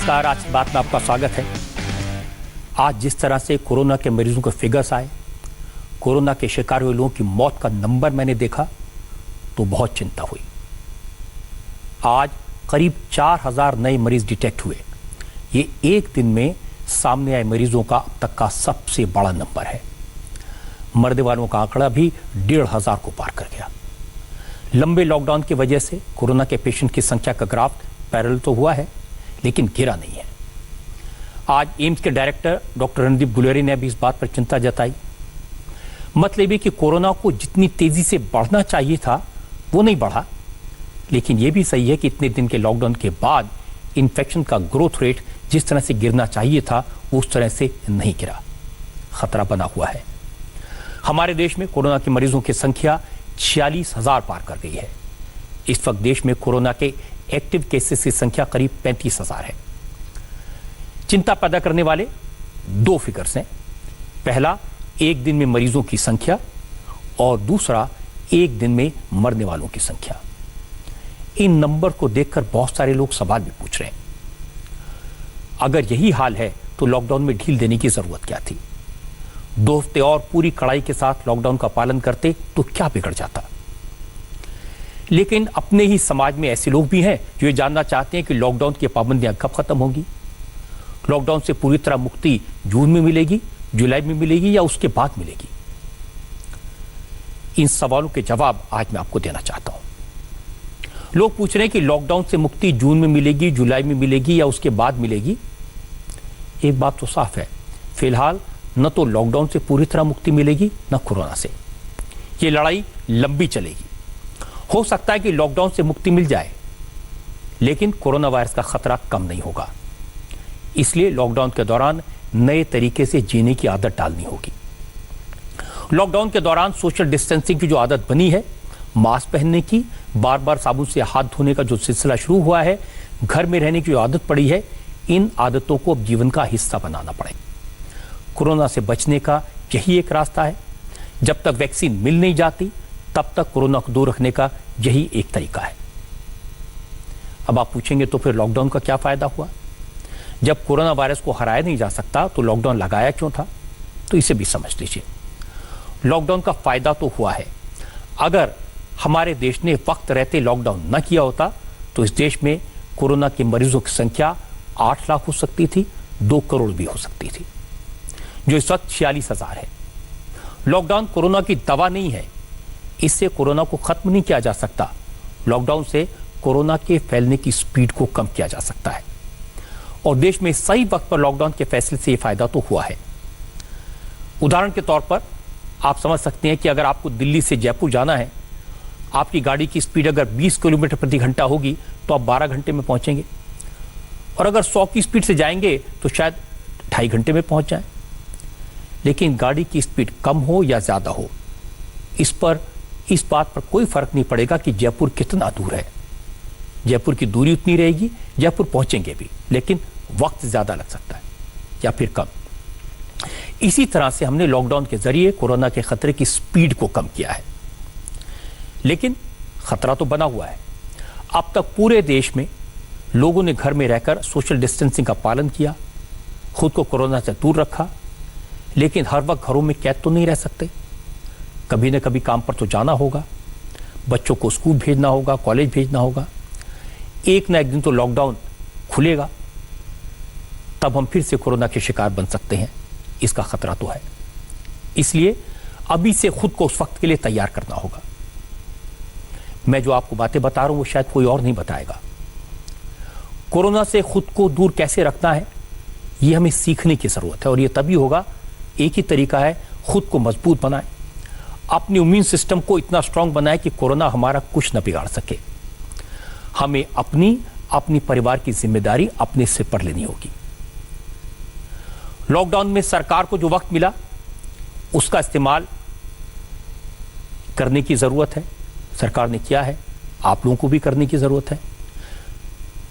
नमस्कार, आज की बात में आपका स्वागत है। आज जिस तरह से कोरोना के मरीजों के फिगर्स आए, कोरोना के शिकार हुए लोगों की मौत का नंबर मैंने देखा तो बहुत चिंता हुई। आज करीब 4000 नए मरीज डिटेक्ट हुए। ये एक दिन में सामने आए मरीजों का अब तक का सबसे बड़ा नंबर है। मरने वालों का आंकड़ा भी 1500 को पार कर गया। लंबे लॉकडाउन की वजह से कोरोना के पेशेंट की संख्या का ग्राफ पैरेलल तो हुआ है, लेकिन गिरा नहीं है। आज एम्स के डायरेक्टर डॉक्टर रणदीप गुलेरिया ने भी इस बात पर चिंता जताई। मतलब ये कि कोरोना को जितनी तेजी से बढ़ना चाहिए था वो नहीं बढ़ा, लेकिन ये भी सही है कि इतने दिन के लॉकडाउन के बाद इन्फेक्शन का ग्रोथ रेट जिस तरह से गिरना चाहिए था वो उस तरह से नहीं गिरा। खतरा बना हुआ है। हमारे देश में कोरोना के मरीजों की संख्या 46,000 पार कर गई है। इस वक्त देश में कोरोना के एक्टिव केसेस की संख्या करीब 35,000 है। चिंता पैदा करने वाले दो फिगर्स हैं। पहला, एक दिन में मरीजों की संख्या, और दूसरा, एक दिन में मरने वालों की संख्या। इन नंबर को देखकर बहुत सारे लोग सवाल भी पूछ रहे हैं। अगर यही हाल है तो लॉकडाउन में ढील देने की जरूरत क्या थी? 2 हफ्ते और पूरी कड़ाई के साथ लॉकडाउन का पालन करते तो क्या बिगड़ जाता? लेकिन अपने ही समाज में ऐसे लोग भी हैं जो ये जानना चाहते हैं कि लॉकडाउन की पाबंदियां कब खत्म होंगी। लॉकडाउन से पूरी तरह मुक्ति जून में मिलेगी, जुलाई में मिलेगी या उसके बाद मिलेगी? इन सवालों के जवाब आज मैं आपको देना चाहता हूं। लोग पूछ रहे हैं कि लॉकडाउन से मुक्ति जून में मिलेगी, जुलाई में मिलेगी या उसके बाद मिलेगी। एक बात तो साफ है, फिलहाल न तो लॉकडाउन से पूरी तरह मुक्ति मिलेगी न कोरोना से। ये लड़ाई लंबी चलेगी। हो सकता है कि लॉकडाउन से मुक्ति मिल जाए, लेकिन कोरोना वायरस का खतरा कम नहीं होगा। इसलिए लॉकडाउन के दौरान नए तरीके से जीने की आदत डालनी होगी। लॉकडाउन के दौरान सोशल डिस्टेंसिंग की जो आदत बनी है, मास्क पहनने की, बार बार साबुन से हाथ धोने का जो सिलसिला शुरू हुआ है, घर में रहने की जो आदत पड़ी है, इन आदतों को अब जीवन का हिस्सा बनाना पड़ेगा। कोरोना से बचने का यही एक रास्ता है। जब तक वैक्सीन मिल नहीं जाती तब तक कोरोना को दूर रखने का यही एक तरीका है। अब आप पूछेंगे तो फिर लॉकडाउन का क्या फायदा हुआ? जब कोरोना वायरस को हराया नहीं जा सकता तो लॉकडाउन लगाया क्यों था? तो इसे भी समझ लीजिए। लॉकडाउन का फायदा तो हुआ है। अगर हमारे देश ने वक्त रहते लॉकडाउन न किया होता तो इस देश में कोरोना के मरीजों की संख्या 8 लाख हो सकती थी, 2 करोड़ भी हो सकती थी, जो इस वक्त 46,000 है। लॉकडाउन कोरोना की दवा नहीं है। इससे कोरोना को खत्म नहीं किया जा सकता। लॉकडाउन से कोरोना के फैलने की स्पीड को कम किया जा सकता है, और देश में सही वक्त पर लॉकडाउन के फैसले से यह फायदा तो हुआ है। उदाहरण के तौर पर आप समझ सकते हैं कि अगर आपको दिल्ली से जयपुर जाना है, आपकी गाड़ी की स्पीड अगर 20 किलोमीटर प्रति घंटा होगी तो आप 12 घंटे में पहुंचेंगे, और अगर 100 की स्पीड से जाएंगे तो शायद 2.5 घंटे में पहुंच जाएं। लेकिन गाड़ी की स्पीड कम हो या ज्यादा हो, इस बात पर कोई फर्क नहीं पड़ेगा कि जयपुर कितना दूर है। जयपुर की दूरी उतनी रहेगी, जयपुर पहुंचेंगे भी, लेकिन वक्त ज्यादा लग सकता है या फिर कम। इसी तरह से हमने लॉकडाउन के जरिए कोरोना के खतरे की स्पीड को कम किया है, लेकिन खतरा तो बना हुआ है। अब तक पूरे देश में लोगों ने घर में रहकर सोशल डिस्टेंसिंग का पालन किया, खुद को कोरोना से दूर रखा, लेकिन हर वक्त घरों में कैद तो नहीं रह सकते। कभी न कभी काम पर तो जाना होगा, बच्चों को स्कूल भेजना होगा, कॉलेज भेजना होगा। एक न एक दिन तो लॉकडाउन खुलेगा, तब हम फिर से कोरोना के शिकार बन सकते हैं। इसका खतरा तो है। इसलिए अभी से खुद को उस वक्त के लिए तैयार करना होगा। मैं जो आपको बातें बता रहा हूं वो शायद कोई और नहीं बताएगा। कोरोना से खुद को दूर कैसे रखना है, ये हमें सीखने की जरूरत है, और ये तभी होगा, एक ही तरीका है, खुद को मजबूत बनाएं, अपनी इम्यून सिस्टम को इतना स्ट्रांग बनाएं कि कोरोना हमारा कुछ न बिगाड़ सके। हमें अपनी परिवार की जिम्मेदारी अपने सिर पर लेनी होगी। लॉकडाउन में सरकार को जो वक्त मिला उसका इस्तेमाल करने की जरूरत है। सरकार ने किया है, आप लोगों को भी करने की जरूरत है।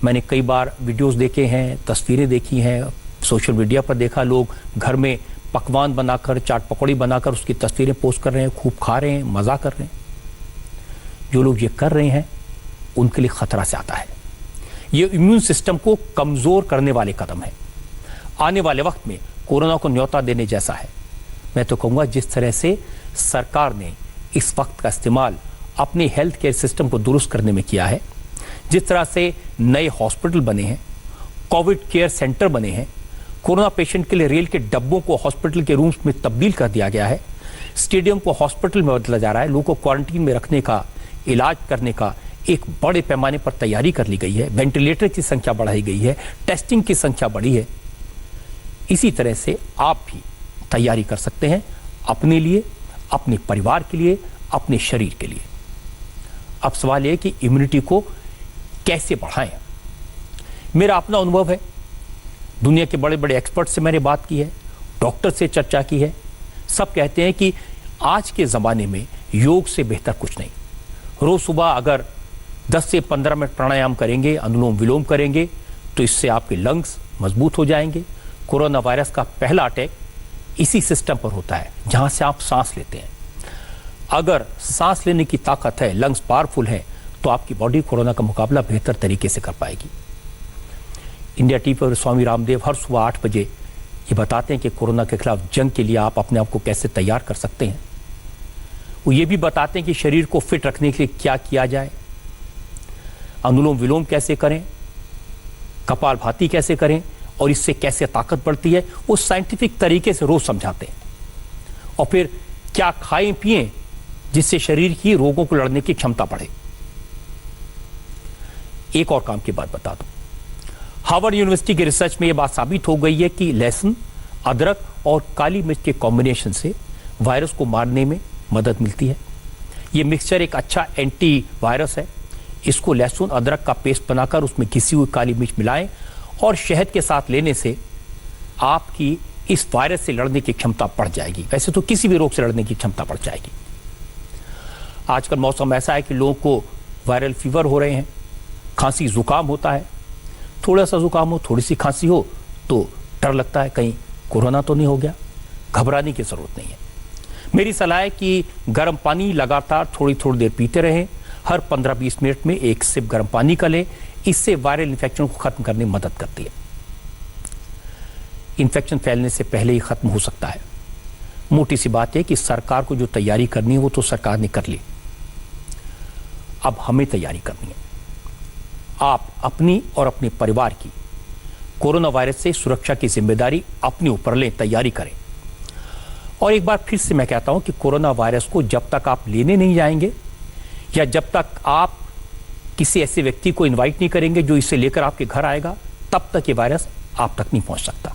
मैंने कई बार वीडियोस देखे हैं, तस्वीरें देखी हैं, सोशल मीडिया पर देखा, लोग घर में पकवान बनाकर, चाट पकौड़ी बनाकर उसकी तस्वीरें पोस्ट कर रहे हैं, खूब खा रहे हैं, मजा कर रहे हैं। जो लोग ये कर रहे हैं उनके लिए खतरा ज्यादा है। ये इम्यून सिस्टम को कमजोर करने वाले कदम है। आने वाले वक्त में कोरोना को न्योता देने जैसा है। मैं तो कहूँगा जिस तरह से सरकार ने इस वक्त का इस्तेमाल अपने हेल्थ केयर सिस्टम को दुरुस्त करने में किया है, जिस तरह से नए हॉस्पिटल बने हैं, कोविड केयर सेंटर बने हैं, कोरोना पेशेंट के लिए रेल के डब्बों को हॉस्पिटल के रूम्स में तब्दील कर दिया गया है, स्टेडियम को हॉस्पिटल में बदला जा रहा है, लोगों को क्वारंटीन में रखने का, इलाज करने का एक बड़े पैमाने पर तैयारी कर ली गई है, वेंटिलेटर की संख्या बढ़ाई गई है, टेस्टिंग की संख्या बढ़ी है। इसी तरह से आप भी तैयारी कर सकते हैं अपने लिए, अपने परिवार के लिए, अपने शरीर के लिए। अब सवाल यह है कि इम्यूनिटी को कैसे बढ़ाएं। मेरा अपना अनुभव है, दुनिया के बड़े बड़े एक्सपर्ट से मैंने बात की है, डॉक्टर से चर्चा की है। सब कहते हैं कि आज के ज़माने में योग से बेहतर कुछ नहीं। रोज़ सुबह अगर 10 से 15 मिनट प्राणायाम करेंगे, अनुलोम विलोम करेंगे, तो इससे आपके लंग्स मजबूत हो जाएंगे। कोरोना वायरस का पहला अटैक इसी सिस्टम पर होता है जहां से आप सांस लेते हैं। अगर सांस लेने की ताकत है, लंग्स पावरफुल है, तो आपकी बॉडी कोरोना का मुकाबला बेहतर तरीके से कर पाएगी। इंडिया टीवी पर स्वामी रामदेव हर सुबह 8 बजे ये बताते हैं कि कोरोना के खिलाफ जंग के लिए आप अपने आप को कैसे तैयार कर सकते हैं। वो ये भी बताते हैं कि शरीर को फिट रखने के लिए क्या किया जाए, अनुलोम विलोम कैसे करें, कपालभाति कैसे करें और इससे कैसे ताकत बढ़ती है, वो साइंटिफिक तरीके से रोज समझाते हैं। और फिर क्या खाएं पिएं जिससे शरीर की रोगों को लड़ने की क्षमता बढ़े। एक और काम की बात बता दूं, हार्वर्ड यूनिवर्सिटी के रिसर्च में यह बात साबित हो गई है कि लहसुन, अदरक और काली मिर्च के कॉम्बिनेशन से वायरस को मारने में मदद मिलती है। यह मिक्सचर एक अच्छा एंटी वायरस है। इसको लहसुन अदरक का पेस्ट बनाकर उसमें घिसी हुई काली मिर्च मिलाएं और शहद के साथ लेने से आपकी इस वायरस से लड़ने की क्षमता बढ़ जाएगी। वैसे तो किसी भी रोग से लड़ने की क्षमता बढ़ जाएगी। आजकल मौसम ऐसा है कि लोगों को वायरल फीवर हो रहे हैं, खांसी जुकाम होता है। थोड़ा सा जुकाम हो, थोड़ी सी खांसी हो तो डर लगता है कहीं कोरोना तो नहीं हो गया। घबराने की जरूरत नहीं है। मेरी सलाह है कि गर्म पानी लगातार थोड़ी थोड़ी देर पीते रहें। हर 15-20 मिनट में एक सिप गर्म पानी का लें। इससे वायरल इन्फेक्शन को खत्म करने में मदद करती है। इन्फेक्शन फैलने से पहले ही खत्म हो सकता है। मोटी सी बात है कि सरकार को जो तैयारी करनी है वो तो सरकार ने कर ली, अब हमें तैयारी करनी है। आप अपनी और अपने परिवार की कोरोना वायरस से सुरक्षा की जिम्मेदारी अपने ऊपर लें, तैयारी करें। और एक बार फिर से मैं कहता हूं कि कोरोना वायरस को जब तक आप लेने नहीं जाएंगे या जब तक आप किसी ऐसे व्यक्ति को इनवाइट नहीं करेंगे जो इसे लेकर आपके घर आएगा, तब तक ये वायरस आप तक नहीं पहुंच सकता।